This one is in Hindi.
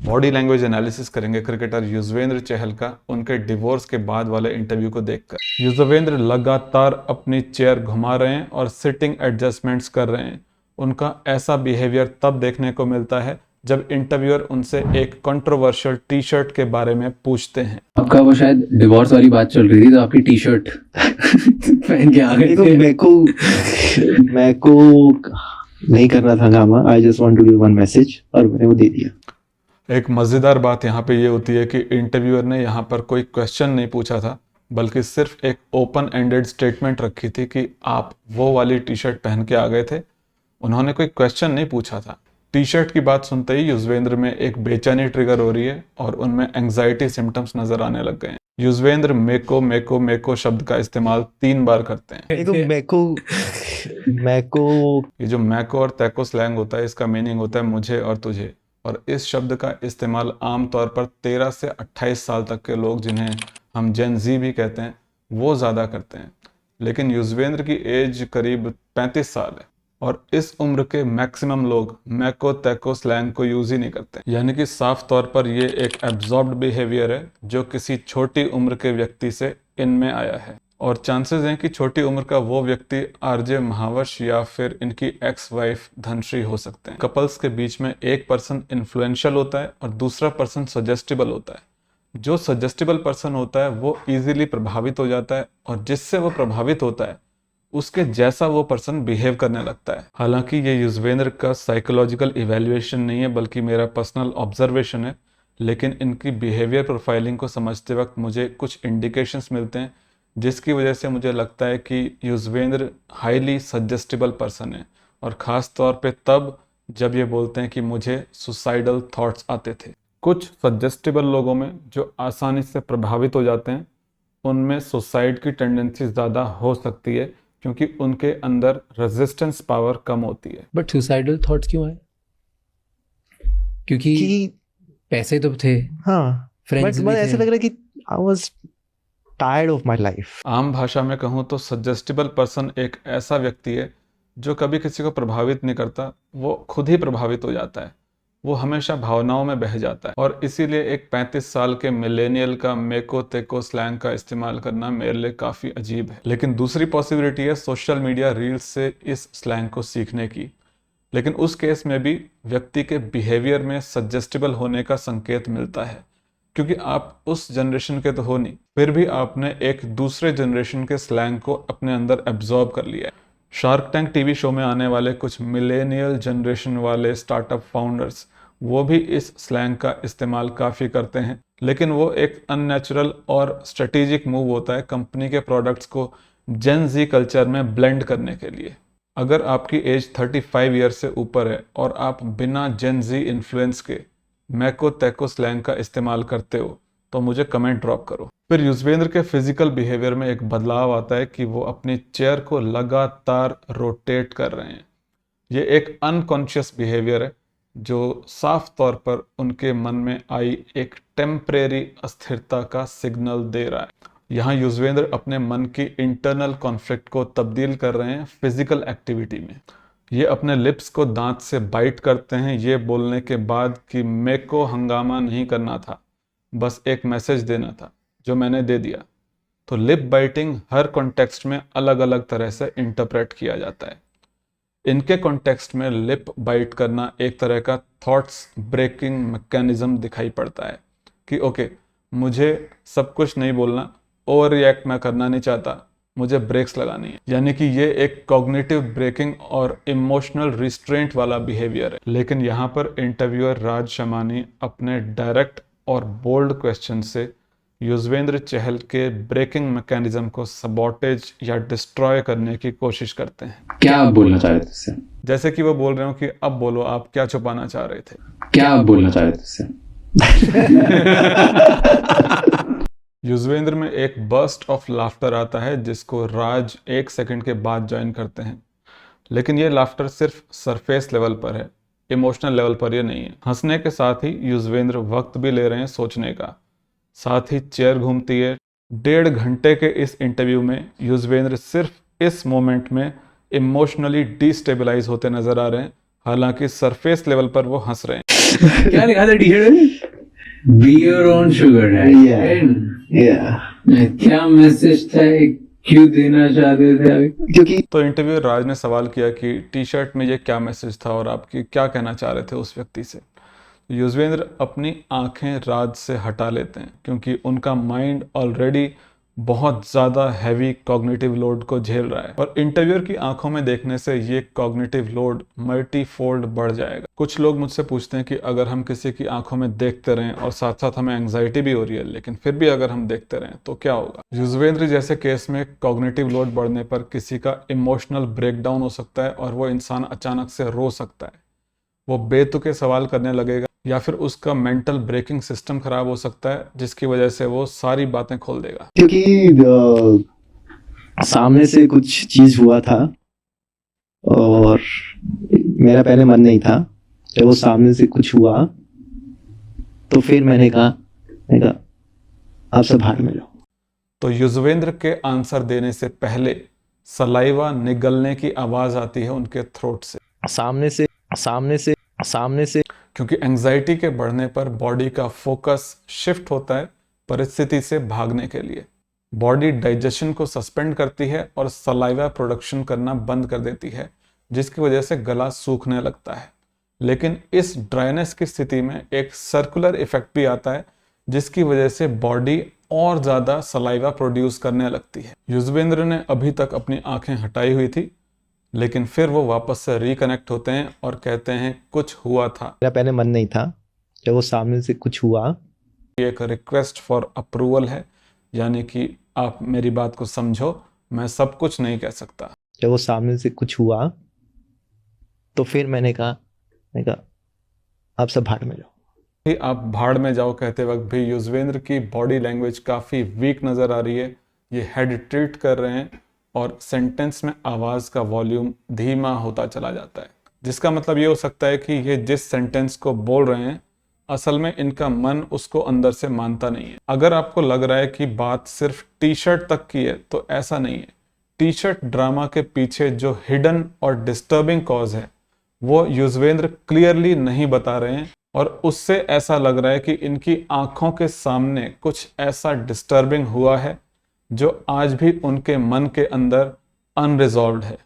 बॉडी लैंग्वेज एनालिसिस करेंगे क्रिकेटर युजवेंद्र चहल का उनके डिवोर्स के बाद वाले इंटरव्यू को देखकर। युजवेंद्र लगातार अपनी चेयर घुमा रहे हैं और सिटिंग एडजस्टमेंट्स कर रहे हैं। उनका ऐसा बिहेवियर तब देखने को मिलता है जब इंटरव्यूअर उनसे एक कंट्रोवर्शियल टी शर्ट के बारे में पूछते हैं। आपका वो शायद डिवोर्स वाली बात चल रही थी तो आपकी टी शर्ट पहन के आ गए थे। मैं को नहीं करना था हंगामा, I just want to give one message, और मैंने वो दे दिया। एक मज़ेदार बात यहाँ पे ये होती है कि इंटरव्यूअर ने यहाँ पर कोई क्वेश्चन नहीं पूछा था, बल्कि सिर्फ एक ओपन एंडेड स्टेटमेंट रखी थी कि आप वो वाली टी शर्ट पहन के आ गए थे। उन्होंने कोई क्वेश्चन नहीं पूछा था। टी शर्ट की बात सुनते ही युजवेंद्र में एक बेचैनी ट्रिगर हो रही है और उनमें एंग्जाइटी सिम्टम्स नजर आने लग गए हैं। युजवेंद्र मेको मेको मेको शब्द का इस्तेमाल 3 बार करते हैं। तो मैको ये जो मैको और तैको स्लैंग होता है, इसका मीनिंग होता है मुझे और तुझे, और इस शब्द का इस्तेमाल आमतौर पर 13 से 28 साल तक के लोग, जिन्हें हम जेन जी भी कहते हैं, वो ज़्यादा करते हैं। लेकिन युजवेंद्र की एज करीब 35 साल है और इस उम्र के मैक्सिमम लोग मैको तैको स्लैंग को यूज़ ही नहीं करते। यानी कि साफ तौर पर ये एक एब्जॉर्ब्ड बिहेवियर है जो किसी छोटी उम्र के व्यक्ति से इनमें आया है, और चांसेस हैं कि छोटी उम्र का वो व्यक्ति आरजे महावश या फिर इनकी एक्स वाइफ धनश्री हो सकते हैं। कपल्स के बीच में एक पर्सन इन्फ्लुएंशियल होता है और दूसरा पर्सन सजेस्टिबल होता है। जो सजेस्टिबल पर्सन होता है वो इजीली प्रभावित हो जाता है, और जिससे वो प्रभावित होता है उसके जैसा वो पर्सन बिहेव करने लगता है। हालांकि ये युजवेंद्र का साइकोलॉजिकल इवैल्यूएशन नहीं है, बल्कि मेरा पर्सनल ऑब्जर्वेशन है, लेकिन इनकी बिहेवियर प्रोफाइलिंग को समझते वक्त मुझे कुछ इंडिकेशंस मिलते हैं जिसकी वजह से मुझे लगता है कि युजवेंद्र हाईली सजेस्टिबल पर्सन है, और ख़ास तौर पे तब जब ये बोलते हैं कि मुझे सुसाइडल थॉट्स आते थे। कुछ सजेस्टिबल लोगों में जो आसानी से प्रभावित हो जाते हैं उनमें सुसाइड की टेंडेंसी ज़्यादा हो सकती है, क्योंकि उनके अंदर रेजिस्टेंस पावर कम होती है। बट सुसाइडल थॉट्स क्यों आए? क्योंकि पैसे तो थे, हाँ, फ्रेंड्स बट ऐसा लग रहा है कि I was tired of my life. आम भाषा में कहूँ तो सजेस्टिबल पर्सन एक ऐसा व्यक्ति है जो कभी किसी को प्रभावित नहीं करता, वो खुद ही प्रभावित हो जाता है। वो हमेशा भावनाओं में बह जाता है, और इसीलिए एक 35 साल के मिलेनियल का मेको तेको स्लैंग का इस्तेमाल करना मेरे लिए काफ़ी अजीब है। लेकिन दूसरी पॉसिबिलिटी है सोशल मीडिया रील्स से इस स्लैंग को सीखने की, लेकिन उस केस में भी व्यक्ति के बिहेवियर में सजेस्टिबल होने का संकेत मिलता है, क्योंकि आप उस जनरेशन के तो हो नहीं, फिर भी आपने एक दूसरे जनरेशन के स्लैंग को अपने अंदर एब्जॉर्ब कर लिया है। शार्क टैंक टीवी शो में आने वाले कुछ मिलेनियल जनरेशन वाले स्टार्टअप फाउंडर्स, वो भी इस स्लैंग का इस्तेमाल काफ़ी करते हैं, लेकिन वो एक अननेचुरल और स्ट्रेटेजिक मूव होता है कंपनी के प्रोडक्ट्स को जेन जी कल्चर में ब्लेंड करने के लिए। अगर आपकी एज 35 ईयर से ऊपर है और आप बिना जेन जी इन्फ्लुएंस के मैको तैको स्लैंग का इस्तेमाल करते हो तो मुझे कमेंट ड्रॉप करो। फिर युजवेंद्र के फिजिकल बिहेवियर में एक बदलाव आता है कि वो अपनी चेयर को लगातार रोटेट कर रहे हैं। ये एक अनकॉन्शियस बिहेवियर है जो साफ तौर पर उनके मन में आई एक टेम्परेरी अस्थिरता का सिग्नल दे रहा है। यहाँ युजवेंद्र अपने मन की इंटरनल कॉन्फ्लिक्ट को तब्दील कर रहे हैं फिजिकल एक्टिविटी में। ये अपने लिप्स को दांत से बाइट करते हैं, ये बोलने के बाद कि मेरे को हंगामा नहीं करना था, बस एक मैसेज देना था जो मैंने दे दिया। तो लिप बाइटिंग हर कॉन्टेक्स्ट में अलग अलग तरह से इंटरप्रेट किया जाता है। इनके कॉन्टेक्स्ट में लिप बाइट करना एक तरह का थॉट्स ब्रेकिंग मैकेनिज्म दिखाई पड़ता है कि ओके, मुझे सब कुछ नहीं बोलना, ओवर रिएक्ट मैं करना नहीं चाहता, मुझे ब्रेक्स लगानी है। यानी कि ये एक कॉग्निटिव ब्रेकिंग और इमोशनल रिस्ट्रेंट वाला बिहेवियर है। लेकिन यहाँ पर इंटरव्यूअर राज शमानी अपने डायरेक्ट और बोल्ड क्वेश्चन से युजवेंद्र चहल के ब्रेकिंग मैकेनिज्म को सबॉटेज या डिस्ट्रॉय करने की कोशिश करते हैं। क्या आप बोलना चाह रहे थे इससे? जैसे कि वो बोल रहे हो कि अब बोलो, आप क्या छुपाना चाह रहे थे? क्या आप बोलना चाह रहे थे इससे? युजवेंद्र में एक बर्स्ट ऑफ लाफ्टर आता है जिसको राज 1 सेकंड के बाद ज्वाइन करते हैं, लेकिन ये लाफ्टर सिर्फ सरफेस लेवल पर है, इमोशनल लेवल पर ये नहीं है। हंसने के साथ ही युजवेंद्र वक्त भी ले रहे हैं सोचने का, साथ ही चेयर घूमती है। 1.5 घंटे के इस इंटरव्यू में युजवेंद्र सिर्फ इस मोमेंट में इमोशनली डिस्टेबलाइज होते नजर आ रहे हैं, हालांकि सरफेस लेवल पर वो हंस रहे हैं। क्या लिखा था टी-शर्ट में? Be your own sugar daddy. या क्या मैसेज था, क्यों देना चाहते थे अभी? क्योंकि तो इंटरव्यू राज ने सवाल किया कि टी शर्ट में ये क्या मैसेज था और आपकी क्या कहना चाह रहे थे उस व्यक्ति से। युजवेंद्र अपनी आंखें राज से हटा लेते हैं क्योंकि उनका माइंड ऑलरेडी बहुत ज़्यादा हैवी कॉग्निटिव लोड को झेल रहा है और इंटरव्यूअर की आंखों में देखने से ये कॉग्निटिव लोड मल्टीफोल्ड बढ़ जाएगा। कुछ लोग मुझसे पूछते हैं कि अगर हम किसी की आंखों में देखते रहें और साथ साथ हमें एंग्जाइटी भी हो रही है लेकिन फिर भी अगर हम देखते रहें तो क्या होगा। युजवेंद्र जैसे केस में कॉग्निटिव लोड बढ़ने पर किसी का इमोशनल ब्रेकडाउन हो सकता है और वो इंसान अचानक से रो सकता है, वो बेतुके सवाल करने लगेगा या फिर उसका मेंटल ब्रेकिंग सिस्टम खराब हो सकता है जिसकी वजह से वो सारी बातें खोल देगा। सामने से कुछ चीज हुआ था और मेरा पहले मन नहीं था, जब वो सामने से कुछ हुआ तो फिर मैंने कहा आप सब भाग में जाओ। तो युजवेंद्र के आंसर देने से पहले सलाइवा निगलने की आवाज आती है उनके थ्रोट से, सामने से क्योंकि एंजाइटी के बढ़ने पर बॉडी का फोकस शिफ्ट होता है परिस्थिति से भागने के लिए। बॉडी डाइजेशन को सस्पेंड करती है और सलाइवा प्रोडक्शन करना बंद कर देती है जिसकी वजह से गला सूखने लगता है। लेकिन इस ड्राइनेस की स्थिति में एक सर्कुलर इफेक्ट भी आता है जिसकी वजह से बॉडी और ज्यादा सलाइवा प्रोड्यूस करने लगती है। युजवेंद्र ने अभी तक अपनी आंखें हटाई हुई थी लेकिन फिर वो वापस से रिकनेक्ट होते हैं और कहते हैं कुछ हुआ था। मेरा पहले मन नहीं था, जब वो सामने से कुछ हुआ। ये एक रिक्वेस्ट फॉर अप्रूवल है, यानी कि आप मेरी बात को समझो, मैं सब कुछ नहीं कह सकता। जब वो सामने से कुछ हुआ तो फिर मैंने कहा आप सब भाड़ में जाओ। आप भाड़ में जाओ कहते वक्त भी युजवेंद्र की बॉडी लैंग्वेज काफ़ी वीक नज़र आ रही है। ये हेड टिल्ट कर रहे हैं और सेंटेंस में आवाज़ का वॉल्यूम धीमा होता चला जाता है, जिसका मतलब ये हो सकता है कि ये जिस सेंटेंस को बोल रहे हैं असल में इनका मन उसको अंदर से मानता नहीं है। अगर आपको लग रहा है कि बात सिर्फ टी शर्ट तक की है तो ऐसा नहीं है। टी शर्ट ड्रामा के पीछे जो हिडन और डिस्टर्बिंग कॉज है वो युजवेंद्र क्लियरली नहीं बता रहे हैं और उससे ऐसा लग रहा है कि इनकी आंखों के सामने कुछ ऐसा डिस्टर्बिंग हुआ है जो आज भी उनके मन के अंदर अनरिजॉल्व्ड है।